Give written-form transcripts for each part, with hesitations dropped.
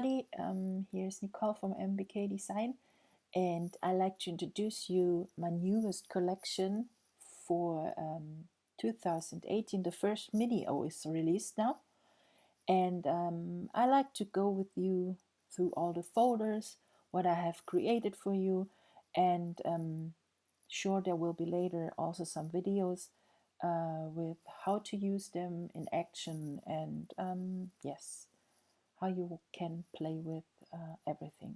everybody. Here's Nicole from NBK-Design, and I'd like to introduce you my newest collection for 2018. The first video is released now, and I like to go with you through all the folders, what I have created for you, and sure there will be later also some videos with how to use them in action, and yes, how you can play with everything.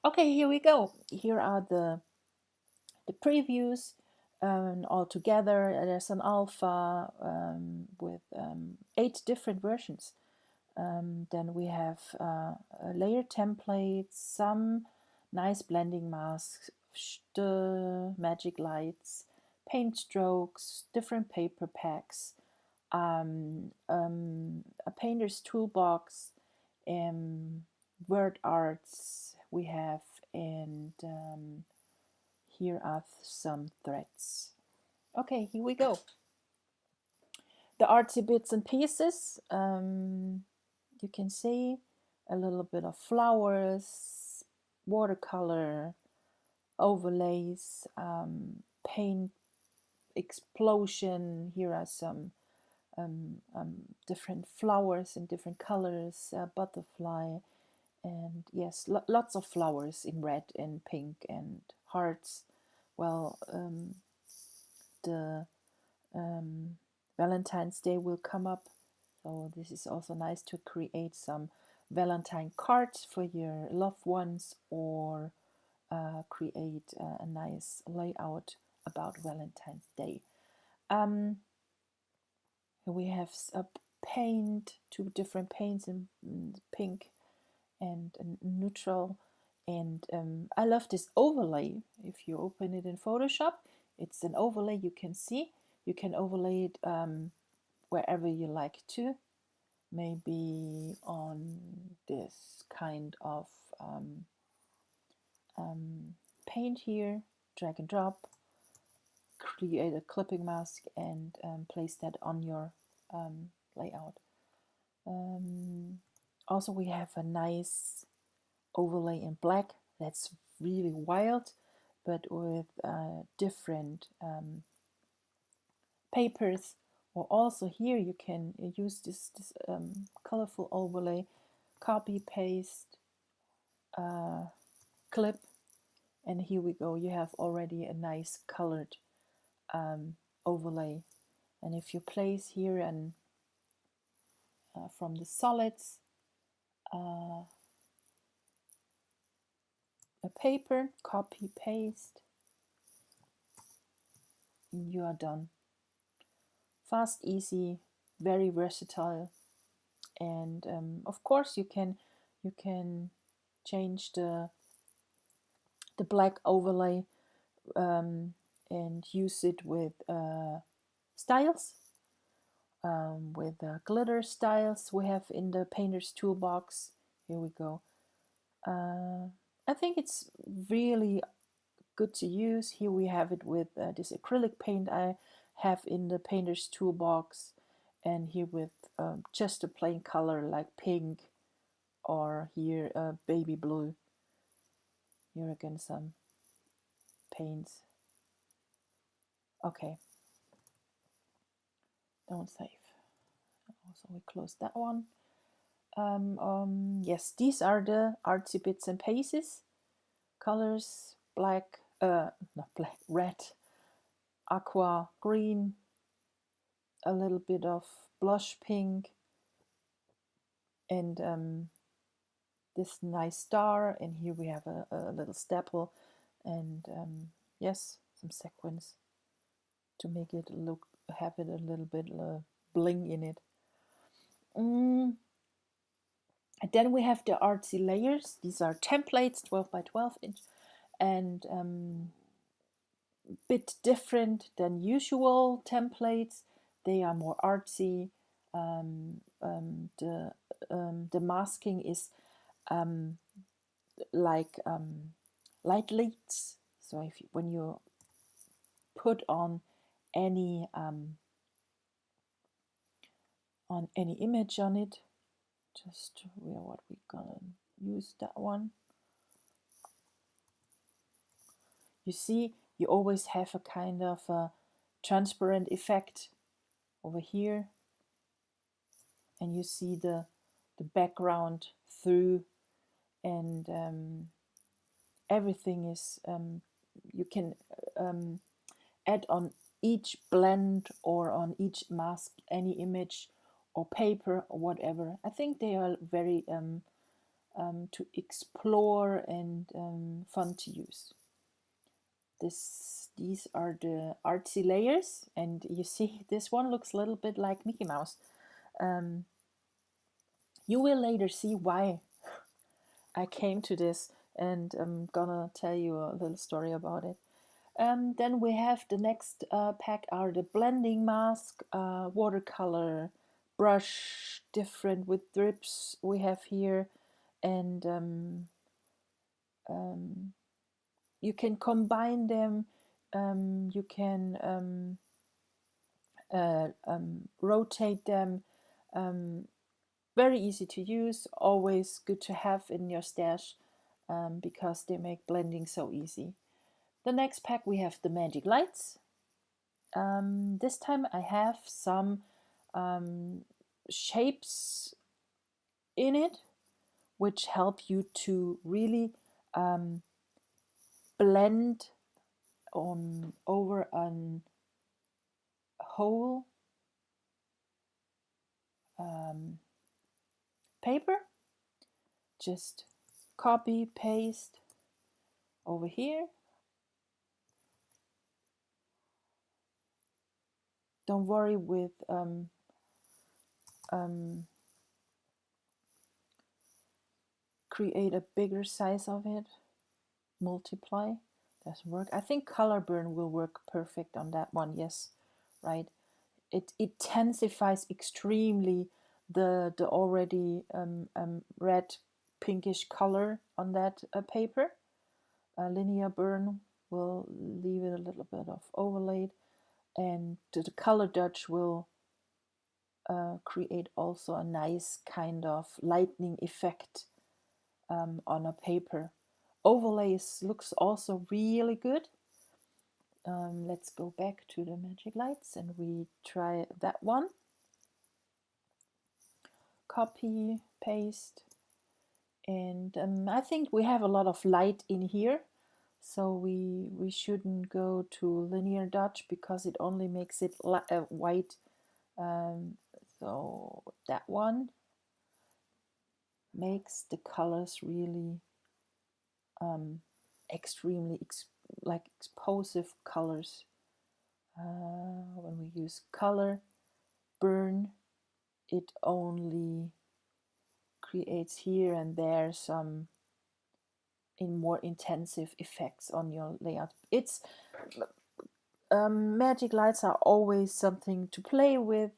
Okay, here we go. Here are the previews all together. There's an alpha with 8 different versions. Then we have layer templates, some nice blending masks, the magic lights, paint strokes, different paper packs, a painter's toolbox, word arts we have, and here are some threads. Okay, here we go. The artsy bits and pieces. You can see a little bit of flowers, watercolor, overlays, paint explosion. Here are some different flowers in different colors, butterfly, and yes, lots of flowers in red and pink and hearts. Well, the Valentine's Day will come up, so this is also nice to create some Valentine cards for your loved ones, or create a nice layout about Valentine's Day. We have a paint, 2 different paints in pink and neutral, and I love this overlay. If you open it in Photoshop, it's an overlay. You can see you can overlay it wherever you like to, maybe on this kind of paint here, drag and drop, create a clipping mask, and place that on your layout. Also, we have a nice overlay in black that's really wild, but with different papers. Or also here you can use this colorful overlay, copy, paste, clip, and here we go. You have already a nice colored overlay. And if you place here and from the solids a paper, copy, paste, you are done. Fast, easy, very versatile, and of course you can change the black overlay and use it with styles, with glitter styles we have in the painter's toolbox. Here we go. I think it's really good to use. Here we have it with this acrylic paint I have in the painter's toolbox, and here with just a plain color like pink, or here baby blue. Here again some paints. Okay, don't save. So we close that one. Yes, these are the artsy bits and pieces. Colors: black, not black, red, aqua, green, a little bit of blush pink, and this nice star. And here we have a little staple, and yes, some sequins to make it look, have it a little bit bling in it. And then we have the artsy layers. These are templates, 12 by 12 inch, and bit different than usual templates. They are more artsy. The masking is like light leads. So if when you put on any image on it, just what we're gonna use that one. You see, you always have a kind of a transparent effect over here, and you see the background through, and everything is you can add on each blend or on each mask any image or paper or whatever. I think they are very to explore and fun to use. These are the artsy layers, and you see this one looks a little bit like Mickey Mouse. You will later see why I came to this, and I'm gonna tell you a little story about it. Then we have the next pack are the blending mask, watercolor, brush, different with drips we have here, and you can combine them. You can rotate them. Very easy to use, always good to have in your stash because they make blending so easy. The next pack we have the magic lights. This time I have some shapes in it which help you to really blend on over a whole paper. Just copy, paste over here. Don't worry with create a bigger size of it. Multiply doesn't work. I think color burn will work perfect on that one. Yes, right. It intensifies extremely the already red pinkish color on that paper. Linear burn will leave it a little bit of overlaid, and the color dodge will create also a nice kind of lightning effect on a paper. Overlays looks also really good. Let's go back to the magic lights and we try that one. Copy, paste, and I think we have a lot of light in here, so we shouldn't go to linear dodge because it only makes it white. So that one makes the colors really extremely like explosive colors. When we use color burn, it only creates here and there some in more intensive effects on your layout. It's magic lights are always something to play with.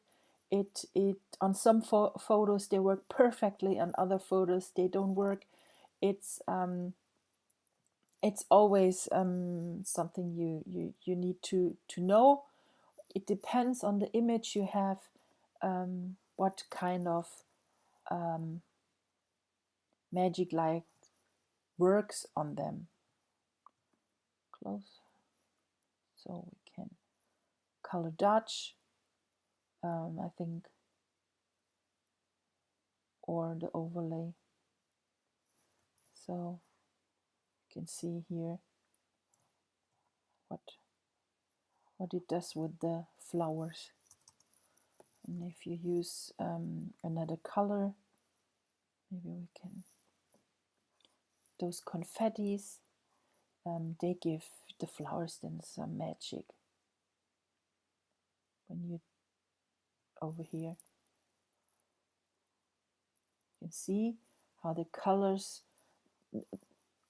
It on some photos they work perfectly, on other photos they don't work. It's always something you need to know. It depends on the image you have, what kind of magic light works on them. Close, so we can color dodge, I think, or the overlay. So you can see here what it does with the flowers. And if you use another color, maybe we can, those confettis, they give the flowers then some magic. When you over here, you can see how the colors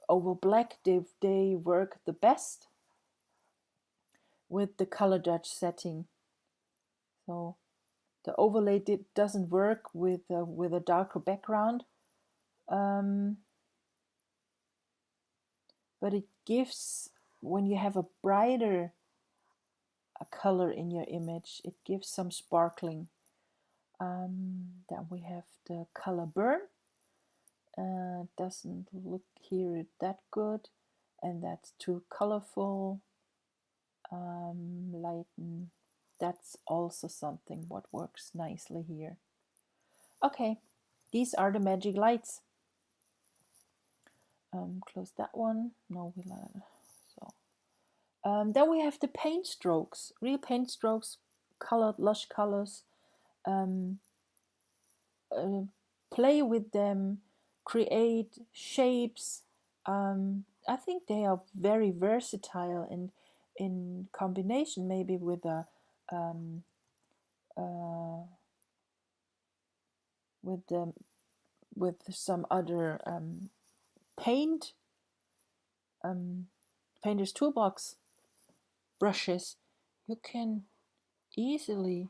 over black, they work the best with the color dodge setting. So the overlay doesn't work with a darker background, but it gives, when you have a brighter color in your image, it gives some sparkling. Then we have the color burn. Doesn't look here that good, and that's too colorful. Lighten, that's also something what works nicely here. Okay, these are the magic lights. Close that one. No, we let it. So then we have the paint strokes, real paint strokes, colored, lush colors. Play with them, create shapes. I think they are very versatile, and in combination maybe with a with some other paint, painter's toolbox brushes, you can easily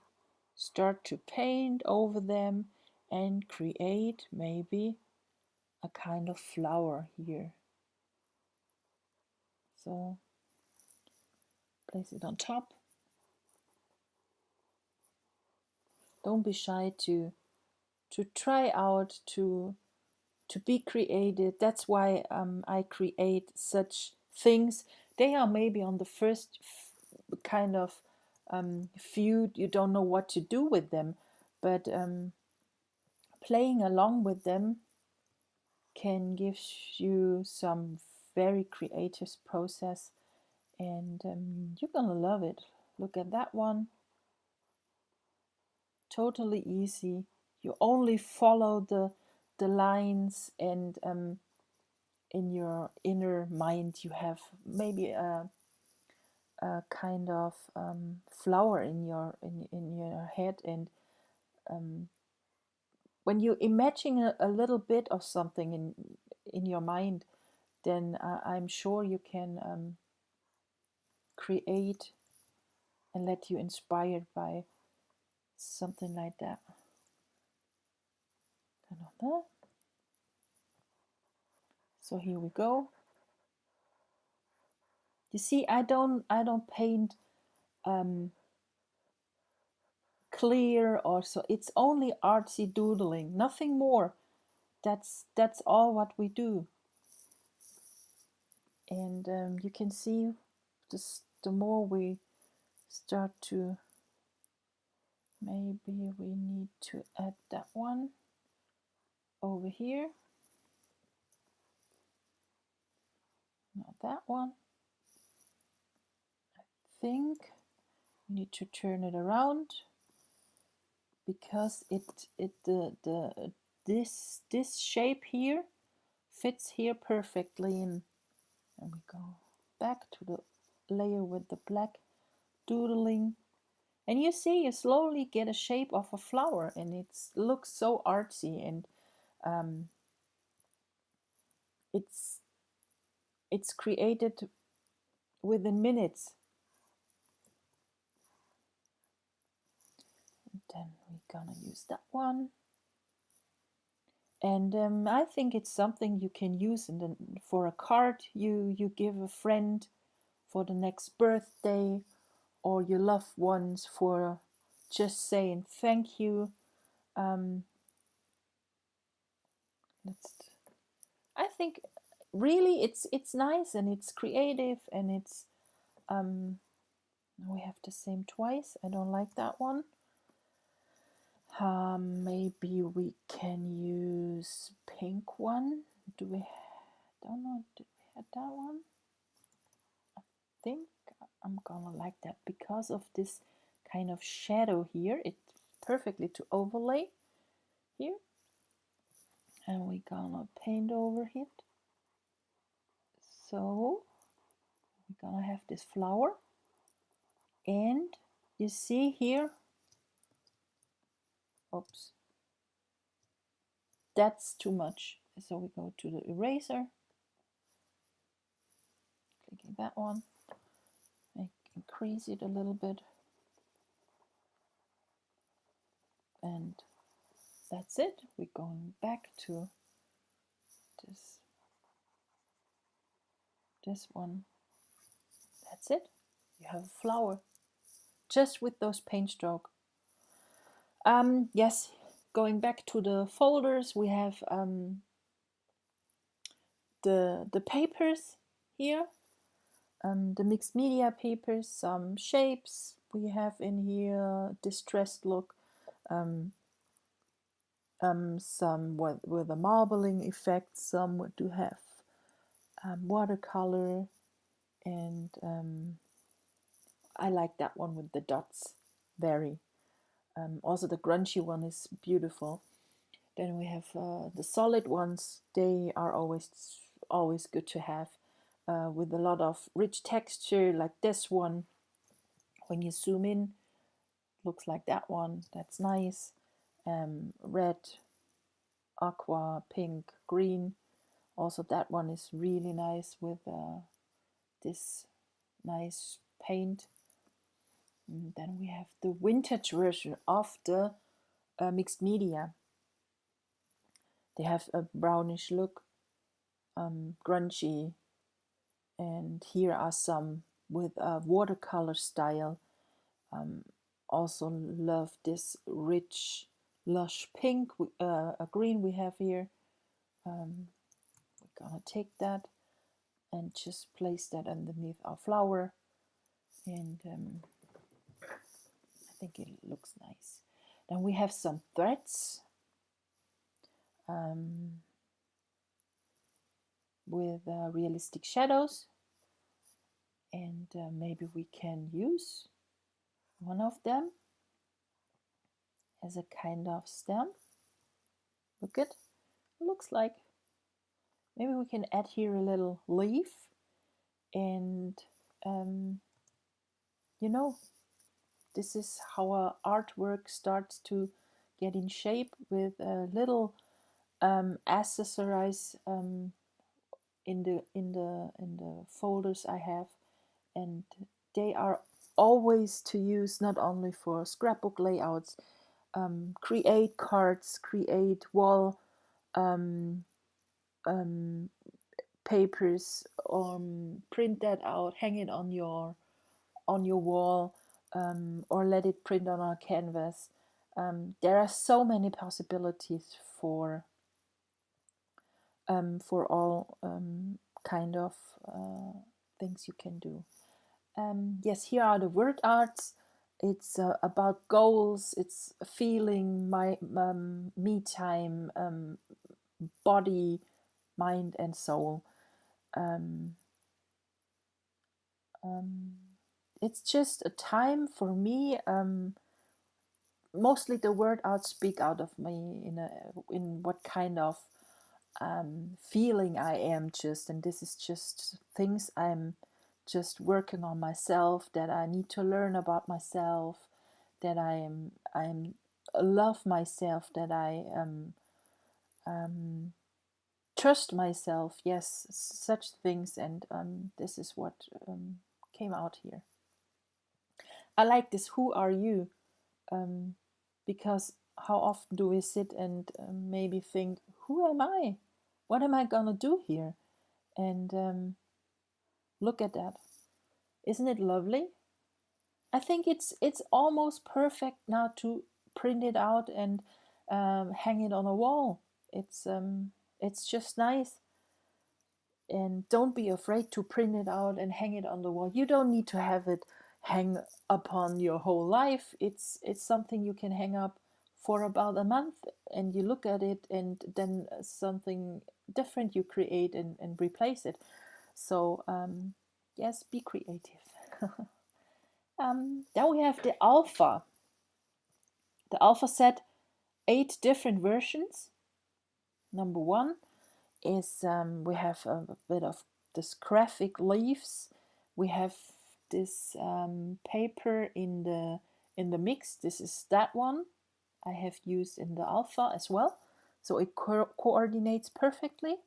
start to paint over them and create maybe a kind of flower here. So place it on top. Don't be shy to try out, to be creative. That's why I create such things. They are maybe on the first kind of few, you don't know what to do with them, but playing along with them can give you some very creative process, and you're gonna love it. Look at that one. Totally easy. You only follow the lines, and in your inner mind you have maybe a kind of flower in your head, and when you imagine a little bit of something in your mind, then I'm sure you can create and let you inspired by something like that. So here we go. You see, I don't paint clear or so. It's only artsy doodling, nothing more. That's all what we do. And you can see this, the more we start to, maybe we need to add that one over here. Not that one. I think we need to turn it around, because this shape here fits here perfectly in. And we go back to the layer with the black doodling, and you see you slowly get a shape of a flower, and it looks so artsy, and it's created within minutes. And then we're gonna use that one. And I think it's something you can use for a card you give a friend for the next birthday, or your loved ones, for just saying thank you. I think really it's nice, and it's creative, and it's we have the same twice. I don't like that one. Maybe we can use pink one. Don't know, did we have that one? I think I'm gonna like that because of this kind of shadow here. It's perfectly to overlay here. And we're gonna paint over it. So we're gonna have this flower, and you see here, oops, that's too much. So we go to the eraser, clicking that one, increase it a little bit, and that's it. We're going back to this one. That's it. You have a flower just with those paint stroke. Yes, going back to the folders, we have the papers here, the mixed media papers, some shapes we have in here, distressed look, some with a marbling effect, some do have watercolor, and I like that one with the dots very. Also the grungy one is beautiful. Then we have the solid ones. They are always good to have, with a lot of rich texture, like this one. When you zoom in, looks like that one. That's nice. Red, aqua, pink, green. Also that one is really nice with this nice paint. And then we have the vintage version of the mixed media. They have a brownish look, grungy, and here are some with a watercolor style. Also love this rich, lush pink, a green we have here. We're gonna take that and just place that underneath our flower, and I think it looks nice. Then we have some threads with realistic shadows, and maybe we can use one of them as a kind of stem. Look at, looks like. Maybe we can add here a little leaf, and you know, this is how our artwork starts to get in shape with a little accessorize in the folders I have, and they are always to use not only for scrapbook layouts, create cards, create wall papers, print that out, hang it on your wall, or let it print on our canvas. There are so many possibilities for all kind of things you can do. Yes, here are the word arts. It's about goals. It's feeling, my me time, body, mind, and soul. It's just a time for me. Mostly the word arts speak out of me in what kind of feeling I am just, and this is just things I'm just working on myself, that I need to learn about myself, that I'm love myself, that I trust myself. Yes, such things, and this is what came out here. I like this "Who are you?" Because how often do we sit and maybe think, who am I? What am I gonna do here? And look at that. Isn't it lovely? I think it's almost perfect now to print it out and hang it on a wall. It's just nice. And don't be afraid to print it out and hang it on the wall. You don't need to have it hang upon your whole life. It's something you can hang up for about a month, and you look at it, and then something different you create and replace it. So yes, be creative. Then we have the alpha. The alpha set 8 different versions. Number 1 is we have a bit of this graphic leaves. We have this paper in the mix. This is that one I have used in the alpha as well, so it coordinates perfectly.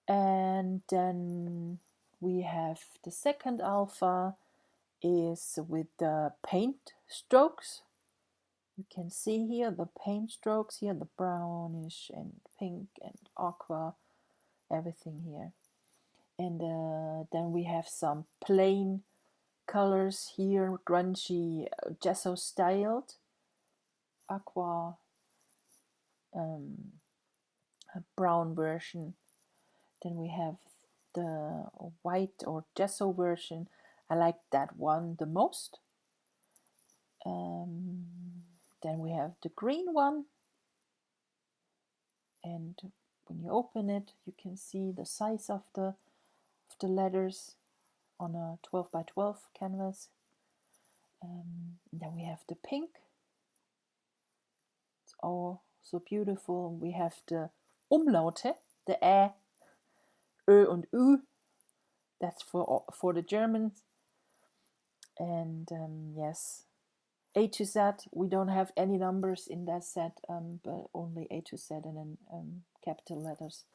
And then we have the second alpha is with the paint strokes. You can see here the paint strokes here, the brownish and pink and aqua, everything here. And then we have some plain colors here, grungy, gesso styled. aqua brown version. Then we have the white or gesso version. I like that one the most. Then we have the green one, and when you open it, you can see the size of the letters on a 12 by 12 canvas. Then we have the pink. It's all so beautiful. We have the Umlaute, the Ä, Ö und Ü. That's for the Germans. And yes, A to Z. We don't have any numbers in that set, but only A to Z and then capital letters.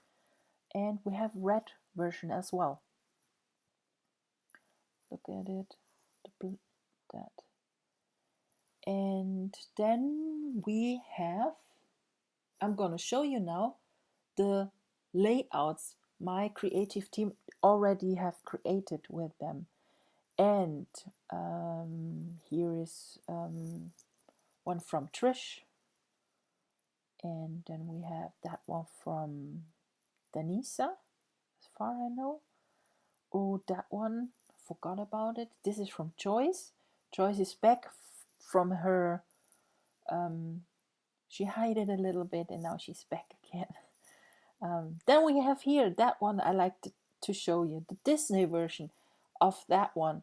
And we have red version as well. Look at it, that. And then we have, I'm gonna show you now the layouts my creative team already have created with them. And here is one from Trish, and then we have that one from Danisa, as far I know. Oh, that one, forgot about it. This is from Joyce. Joyce is back from her, she hid it a little bit and now she's back again. Then we have here, that one I like to show you, the Disney version of that one.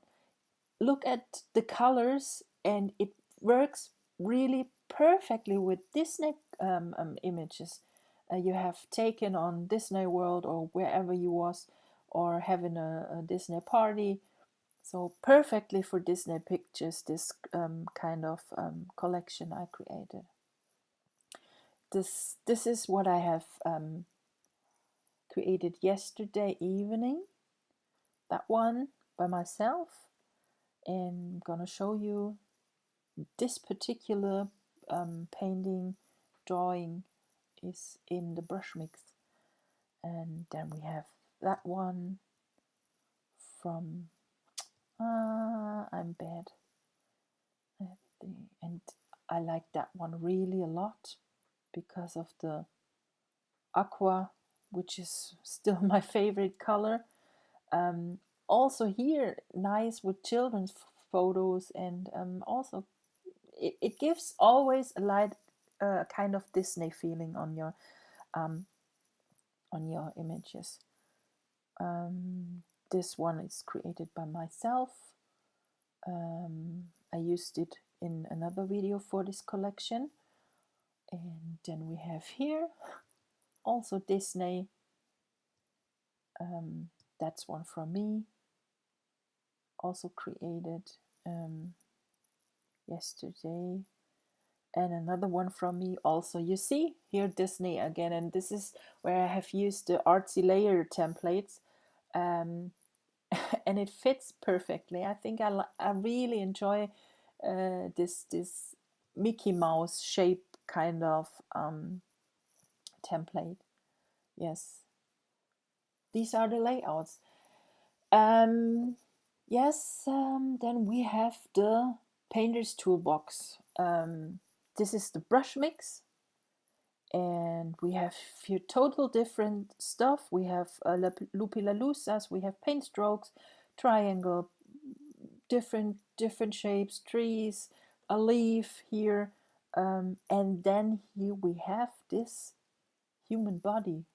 Look at the colors, and it works really perfectly with Disney images you have taken on Disney World or wherever you was, or having a Disney party. So perfectly for Disney pictures, this kind of collection I created. This is what I have created yesterday evening, that one by myself, and I'm gonna show you this particular painting drawing is in the brush mix. And then we have that one from I'm bad at and I like that one really a lot because of the aqua, which is still my favorite color. Also here, nice with children's photos, and also it gives always a light kind of Disney feeling on your images. This one is created by myself. I used it in another video for this collection. And then we have here also Disney. That's one from me, also created yesterday. And another one from me also. You see here Disney again, and this is where I have used the artsy layer templates, and it fits perfectly. I think I really enjoy this Mickey Mouse shape kind of template. Yes, these are the layouts. Yes, then we have the Painter's Toolbox. This is the brush mix, and we have here total different stuff. We have Lupilalusas, we have paint strokes, triangle, different shapes, trees, a leaf here, and then here we have this human body.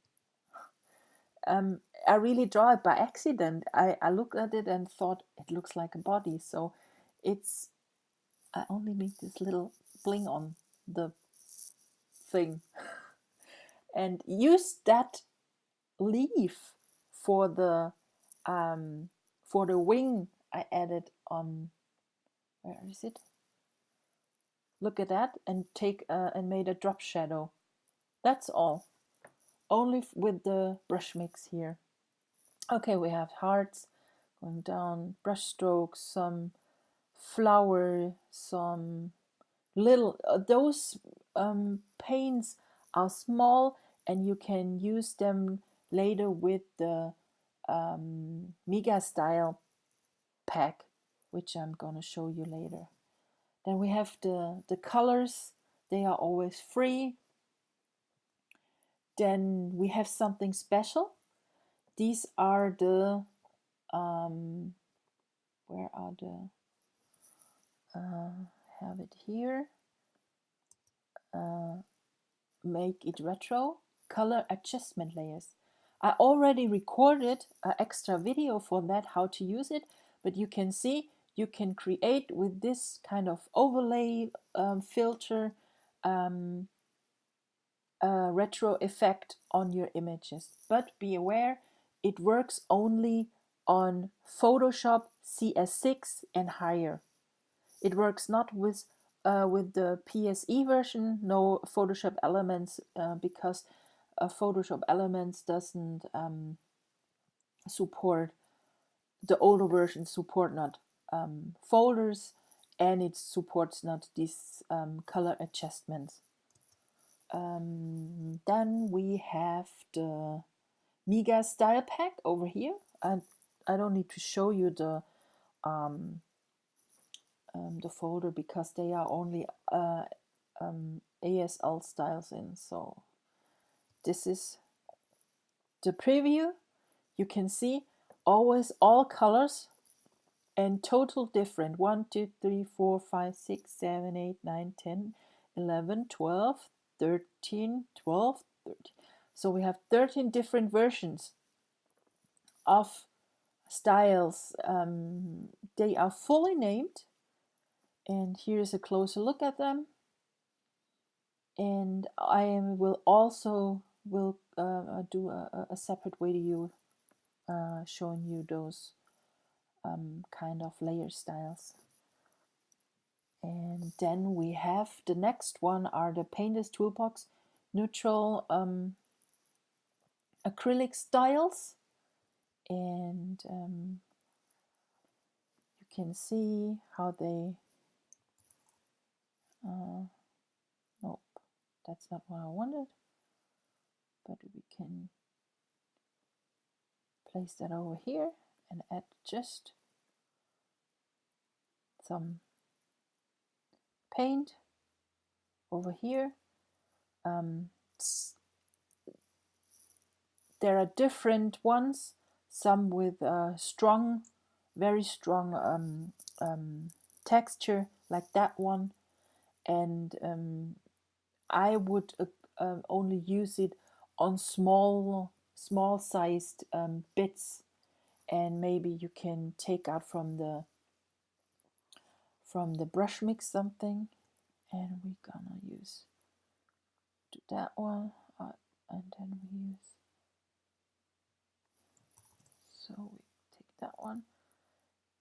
I really draw it by accident. I looked at it and thought it looks like a body, so it's, I only make this little bling on the thing and use that leaf for the wing I added on. Where is it? Look at that, and take and made a drop shadow. That's all. Only with the brush mix here. Okay, we have hearts going down, brush strokes, some flower, some little, those paints are small and you can use them later with the Mega Style pack, which I'm gonna show you later. Then we have the colors They are always free. Then we have something special. These are the where are the have it here. Make it retro color adjustment layers. I already recorded an extra video for that, how to use it, but you can see you can create with this kind of overlay filter a retro effect on your images. But be aware, it works only on Photoshop CS6 and higher. It works not with the PSE version, no Photoshop Elements, because Photoshop Elements doesn't support, the older versions support not folders, and it supports not these color adjustments. Then we have the Mega Style Pack over here. I don't need to show you the folder because they are only ASL styles in. So this is the preview. You can see always all colors and total different 1, 2, 3, 4, 5, 6, 7, 8, 9, 10, 11, 12, 13, 12, 13. So we have 13 different versions of styles. They are fully named, and here's a closer look at them. And I will also do a separate video showing you those kind of layer styles. And then we have the next one are the Painter's Toolbox neutral acrylic styles, and you can see how they nope, that's not what I wanted, but we can place that over here and add just some paint over here. There are different ones, some with strong, very strong texture like that one, and I would only use it on small sized bits, and maybe you can take out from the brush mix something, and we're gonna do that one, and then we use, so we take that one,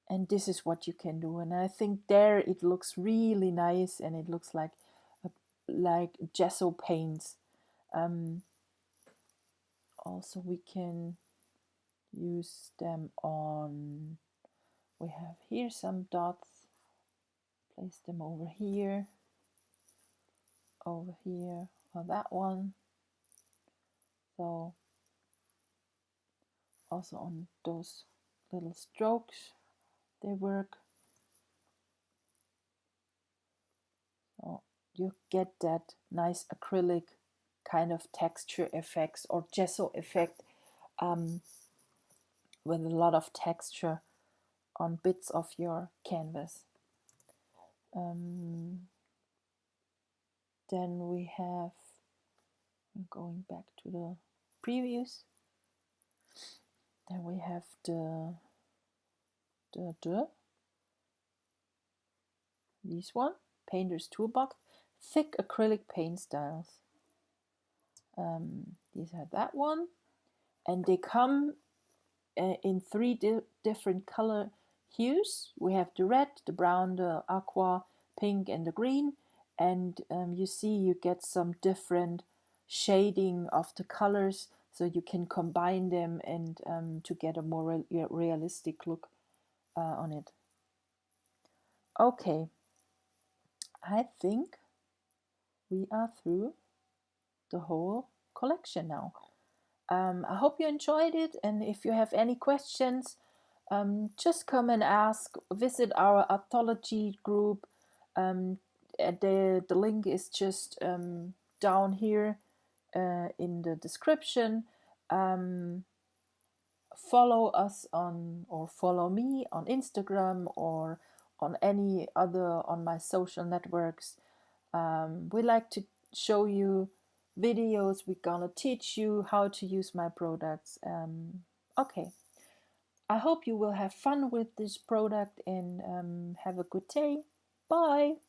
and this is what you can do. And I think there it looks really nice, and it looks like gesso paints. Also we can use them on, we have here some dots, place them over here on that one. So also on those little strokes they work. So you get that nice acrylic kind of texture effects or gesso effect with a lot of texture on bits of your canvas. Then we have, I'm going back to the previews. Then we have this one, Painter's Toolbox, thick acrylic paint styles. These are that one, and they come in three different color hues. We have the red, the brown, the aqua, pink, and the green. And you see you get some different shading of the colors, so you can combine them and to get a more realistic look on it. Okay, I think we are through the whole collection now. I hope you enjoyed it, and if you have any questions, just come and ask. Visit our Artology group. the link is just down here in the description. Follow us on, or follow me on Instagram or on any other on my social networks. We like to show you videos. We're gonna teach you how to use my products. Okay, I hope you will have fun with this product, and have a good day. Bye.